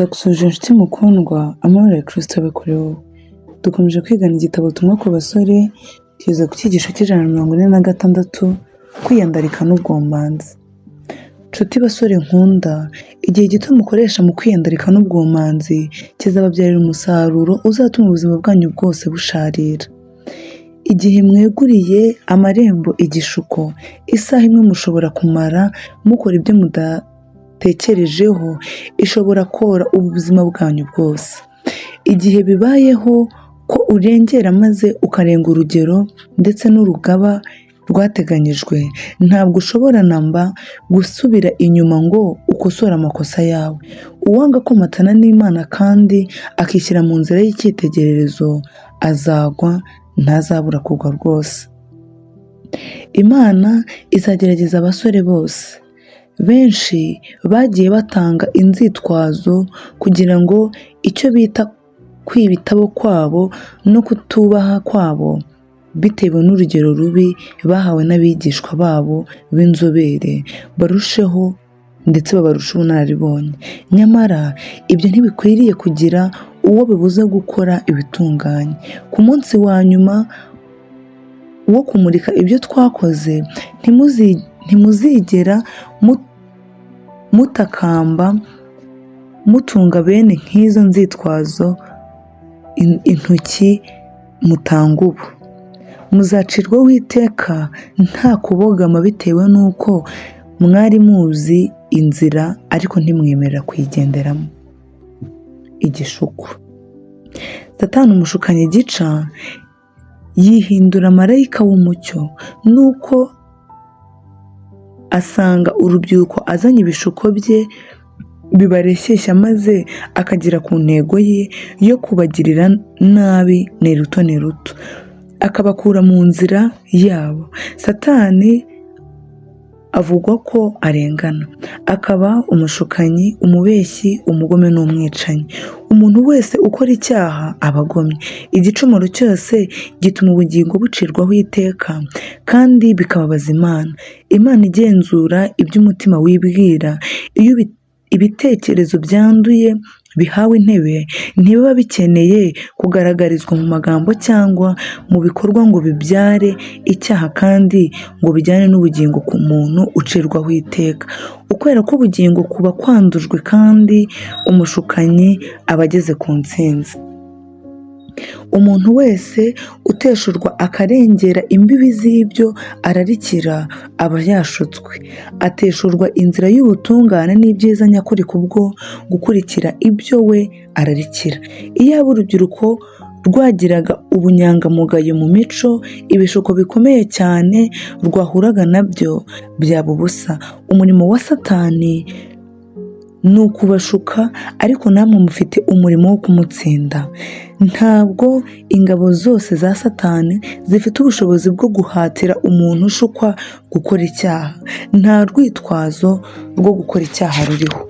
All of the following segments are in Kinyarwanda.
Ndagusuhuje inshuti mukundwa, amahoro ya Kristo abe kuri wowe. Dukomeje kwigana igitabo Ubutumwa ku basore, tugeze ku cyigisho cy'146, kwiyandarika n'ubwomanzi. Nshuti basore nkunda, igihe gito mukoresha mu kwiyandarika n'ubwomanzi kizababyarira umusaruro uzatuma ubuzima bwanyu bwose busharira. Igihe mweguriye amarembo igishuko, isaha imwe mushobora kumara mukora ibyo mudatekerejeho ishobora kora ubuzima bwanyu bwose. Igihe bibayeho ko urengera maze ukarenga urugero ndetse n'urugaba rwateganyijwe, ntabwo ushobora namba gusubira inyuma ngo ukosore amakosa yawe. Uwanga komatana n'Imana kandi akishyira mu nzira y'icyitegererezo azagwa, ntazabura kugwa rwose. Imana izagerageza abasore bose. Benshi bagiye batanga inzitwazo kugira ngo icyo bita kwibitabo kwabo no kutubaha kwabo bitewe n'urugero rubi bahawe n'abigishwa babo b'inzobere barusheho ndetse babarusha ubunararibonye. Nyamara ibyo ntibikwiriye kugira uwo bibuza gukora ibitunganye. Ku munsi wa nyuma wo kumurika ibyo twakoze, ntimuzigera mutakamba mutunga bene nk'izo nzitwazo intoki mutanga ubu. Muzacirwaho iteka nta kubogama bitewe n'uko mwari muzi inzira ariko ntimwemerera kuyigenderamo. Igishuko. Satani umushukanyi gica yihindura marayika w'umucyo, nuko asanga urubyiruko azanye ibishuko bye bibareshyeshya maze akagera ku ntego ye yo kubagirira nabi neruto neruto, akabakura mu nzira yabo. Satani avugwa ko arengana, akaba umushukanyi, umubeshyi, umugome n'umwicanyi. Umuntu wese ukora icyaha aba agomye. Igicumuro cyose gituma ubugingo bucirwaho iteka kandi bikababaza Imana. Imana igenzura ibyo umutima wibwira. Iyo ibitekerezo byanduye bihawe intebe, ntibiba bikeneye kugaragarizwa mu magambo cyangwa mu bikorwa ngo bibyare icyaha kandi ngo bijyane n'ubugingo ku muntu ucirwaho iteka. Ukwera k'ubugingo kuba kwandujwe kandi umushukanyi aba ageze ku ntsinzi. Umuntu wese uteshurwa akarengera imbibi z'ibyo ararikira aba yashutswe. Ateshurwa inzira y'ubutungane n'ibyiza nyakuri kubwo gukurikira ibyo we ararikira. Iyaba urubyiruko rwagiraga ubunyangamugayo mu mico, ibishuko bikomeye cyane rwahuraga nabyo byaba ubusa. Umurimo wa Satani ni ukubashuka, ariko namwe mufite umurimo wo kumutsinda. Ntabwo ingabo zose za Satani zifite ubushobozi bwo guhatira umuntu ushukwa gukora icyaha. Nta rwitwazo rwo gukora icyaha ruriho.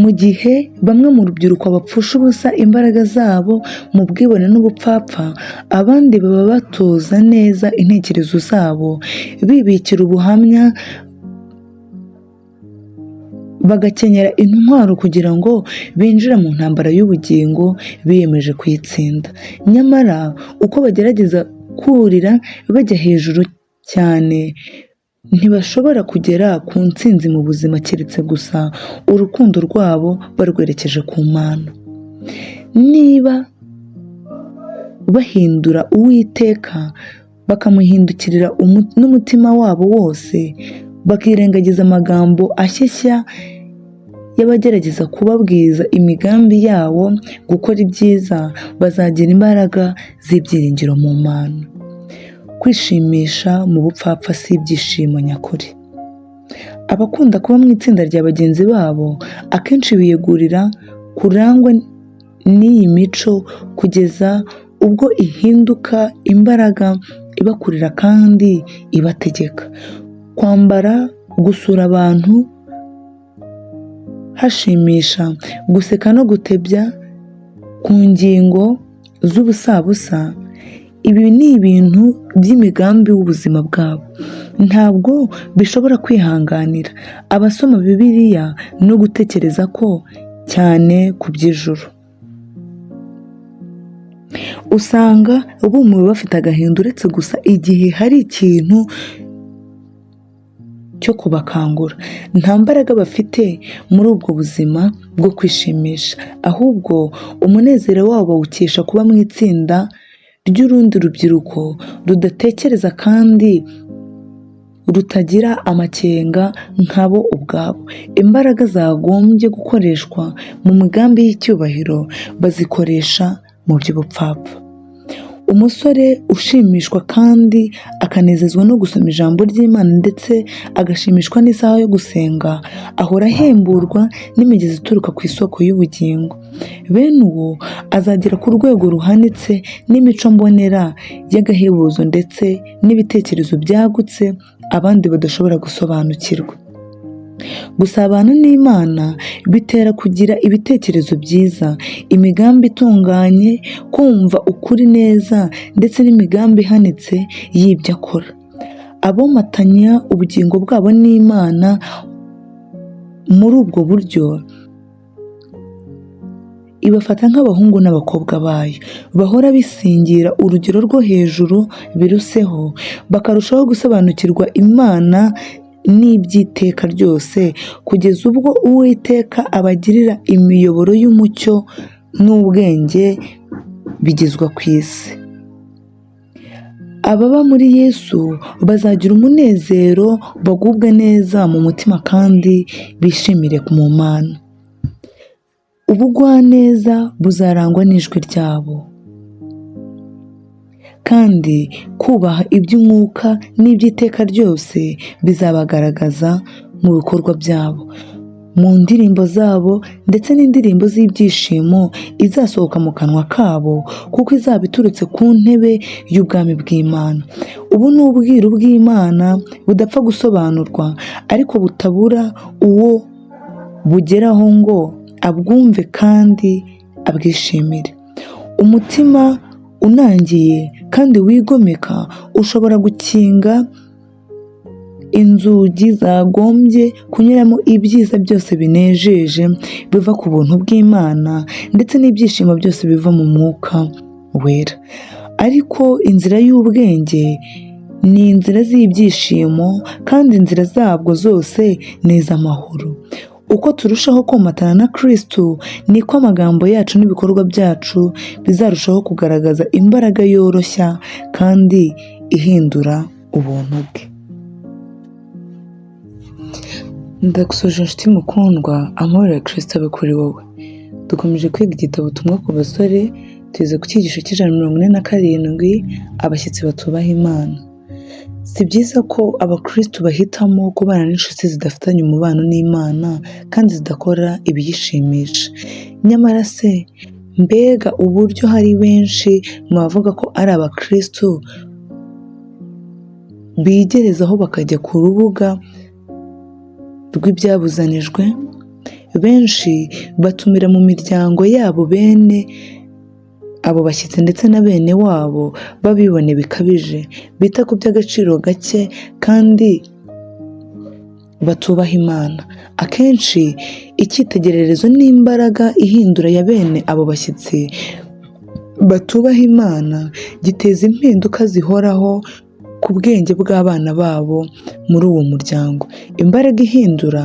Mu gihe bamwe mu rubyiruko bapfusha ubusa imbaraga zabo mu bwibone n'ubupfapfa, abandi baba batoza neza intekerezo zabo, bibikira ubuhamya, bagakenyera intwaro kugira ngo binjire mu ntambara y'ubugingo biyemeje kuyitsinda. Nyamara uko bagerageza kurira bajya hejuru cyane, ntibashobora kugera ku ntsinzi mu buzima keretse gusa urukundo rwabo barwerekeje ku Mana. Niba bahindura Uwiteka bakamuhindukirira n'umutima wabo wose, bakirengagiza amagambo ashyeshya y'abagerageza kubabwiza imigambi yawo gukora ibyiza, bazagira imbaraga z'ibyiringiro mu Mana. Kwishimisha mu bupfapfa si ibyishimo nyakuri. Abakunda kuba mu itsinda rya bagenzi babo akenshi biyegurira kurangwa n'iyi mico kugeza ubwo ihinduka imbaraga ibakurira kandi ibategeka. Kwambara, gusura abantu hashimisha, guseka no gutebya ku ngingo z'ubusabusa, Ibi ni ibintu by'imigambi w'ubuzima bwabo, ntabwo bishobora kwihanganira abasoma Bibiliya no gutekereza ko cyane ku by'ijuru. Usanga bumiwe bafite agahinda uretse gusa igihe hari ikintu cyo kubakangura. Nta mbaraga bafite muri ubwo buzima bwo kwishimisha, ahubwo umunezero wabo bawukesha kuba mu itsinda ry'urundi rubyiruko rudatekereza kandi rutagira amakenga nkabo ubwabo. Imbaraga zagombye gukoreshwa mu migambi y'icyubahiro bazikoresha mu by'ubupfapfa. Umusore ushimishwa kandi akanezezwa no gusoma ijambo ry'Imana ndetse agashimishwa n'isaha yo gusenga, ahora ahemburwa n'imigezi ituruka ku isoko y'ubugingo. Bene uwo azagera ku rwego ruhanitse n'imico mbonera y'agahebuzo ndetse n'ibitekerezo byagutse abandi badashobora gusobanukirwa. Gusabana n'Imana bitera kugira ibitekerezo byiza, imigambi itunganye, kumva ukuri neza ndetse n'imigambi ihanitse y'ibyo akora. Abomatanya ubugingo bwabo n'Imana muri ubwo buryo ibafata nk'abahungu n'abakobwa bayo, bahora bisingira urugero rwo hejuru biruseho, bakarushaho gusobanukirwa Imana n'iby'iteka ryose kugeza ubwo Uwiteka abagirira imiyoboro y'umucyo n'ubwenge bigezwa ku isi. Ababa muri Yesu bazagira umunezero, bagubwe neza mu mutima kandi bishimire mu Mana. Ubugwaneza buzarangwa n'ijwi ryabo, kandi kubaha iby'umwuka n'iby'iteka ryose bizabagaragaza mu bikorwa byabo, mu ndirimbo zabo ndetse n'indirimbo z'ibyishimo izasohoka mu kanwa kabo, kuko izaba iturutse ku ntebe y'ubwami bw'Imana. Ubu ni ubwiru bw'Imana budapfa gusobanurwa, ariko butabura uwo bugeraho ngo abwumve kandi abwishimire. Umutima unangiye kandi wigomeka ushobora gukinga inzugi zagombye kunyuramo ibyiza byose binejeje biva ku buntu bw'Imana ndetse n'ibyishimo byose biva mu mwuka wera. Ariko inzira y'ubwenge ni inzira z'ibyishimo, kandi inzira zabwo zose ni iz'amahoro. Uko turushaho komatana na Kristo, niko amagambo yacu n'ibikorwa byacu bizarushaho kugaragaza imbaraga yoroshya kandi ihindura ubuntu bwe. Ndagusoje inshuti mukundwa, amahoro ya Kristo abe kuri wowe. Dukomeje kwiga igitabo Ubutumwa ku basore, tugeze ku cyigisho cy'147, abashyitsi batubaha Imana. Si byiza ko abakristo bahitamo kubana n'inshuti zidafitanye umubano n'Imana kandi zidakora ibiyishimisha. Nyamara se, mbega uburyo hari benshi mu bavuga ko ari abakristo bigerezaho bakajya ku rubuga rw'ibyabuzanijwe. Benshi batumira mu miryango yabo bene abo bashyitsi ndetse na bene wabo babibone bikabije, bita ku by'agaciro gake kandi batubaha Imana. Akenshi icyitegererezo n'imbaraga ihindura ya bene abo bashyitsi batubaha Imana giteza impinduka zihoraho ku bwenge bw'abana babo muri uwo muryango. Imbaraga ihindura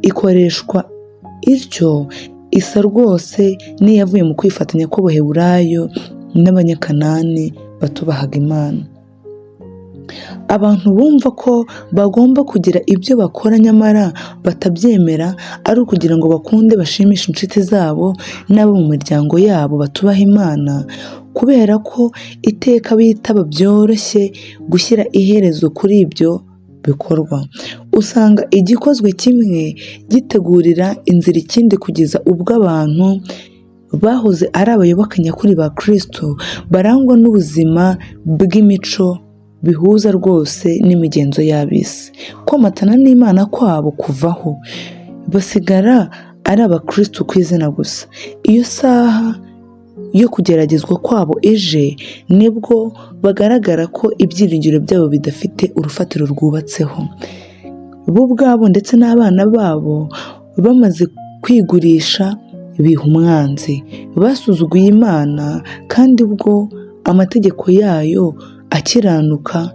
ikoreshwa ityo isa rwose n'iyavuye mu kwifatanya kw'Abaheburayo n'Abanyakanani batubahaga Imana. Abantu bumva ko bagomba kugira ibyo bakora nyamara batabyemera, ari ukugira ngo bakunde bashimishe inshuti zabo n'abo mu miryango yabo batubaha Imana, kubera ko iteka bitaba byoroshye gushyira iherezo kuri ibyo bikorwa. Usanga igikozwe kimwe gitegurira inzira ikindi kugeza ubwo abantu bahoze ari abayoboke nyakuri ba Kristo barangwa n'ubuzima bw'imico bihuza rwose n'imigenzo y'ab'isi. Komatana n'Imana kwabo kuvaho, basigara ari abakristo ku izina gusa. Iyo saha yo kugeragezwa kwabo ije, nibwo bagaragara ko ibyiringiro byabo bidafite urufatiro rwubatseho. Bo ubwabo ndetse n'abana babo bamaze kwigurisha biha umwanzi, basuzuguye Imana, kandi ubwo amategeko yayo akiranuka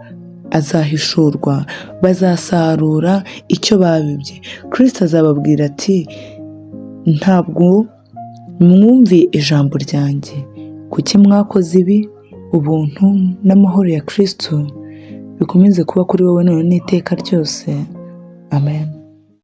azahishurwa, bazasarura icyo babibye. Kristo azababwira ati, ntabwo mwumviye ijambo ryanjye, kuki mwakoze ibi? Ubuntu n'amahoro ya Kristo bikomeze kuba kuri wowe none n'iteka ryose. Amen.